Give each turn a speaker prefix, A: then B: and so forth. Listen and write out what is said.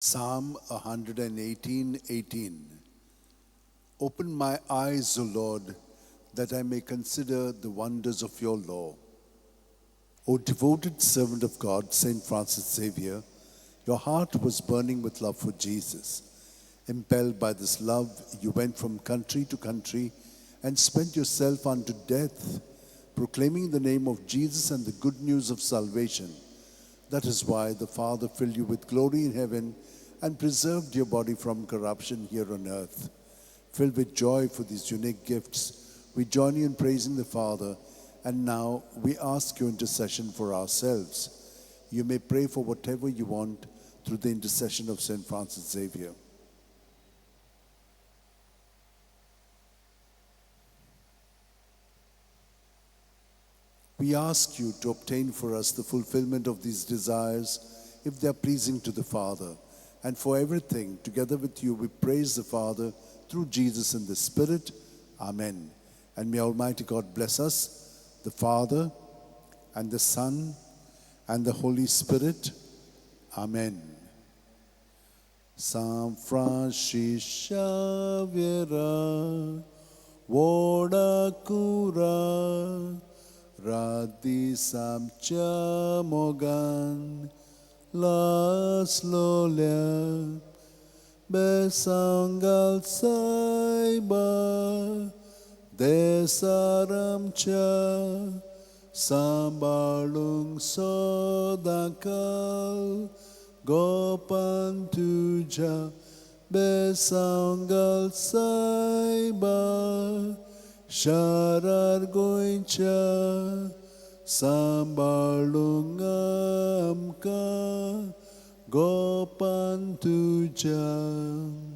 A: Psalm 118:18. Open my eyes, O Lord, that I may consider the wonders of your law. O devoted servant of God, Saint Francis Xavier, your heart was burning with love for Jesus. Impelled by this love, you went from country to country and spent yourself unto death, proclaiming the name of Jesus and the good news of salvation. That is why the Father filled you with glory in heaven and preserved your body from corruption here on earth. Filled with joy for these unique gifts, we join you in praising the Father, and now we ask your intercession for ourselves. You may pray for whatever you want through the intercession of Saint Francis Xavier. We ask you to obtain for us the fulfillment of these desires, if they are pleasing to the Father. And for everything, together with you, we praise the Father through Jesus in the Spirit. Amen. And may Almighty God bless us, the Father, and the Son, and the Holy Spirit. Amen. San Francis Xavier, Voda Cura, Radi Samcha Mogan, Las Lolia, Besangal Saiba, Desaramcha, Sambalung Sodakal, Gopan Tuja, Besangal Saiba, Sharar Goincha, Sambalungamka, Gopan Tuja.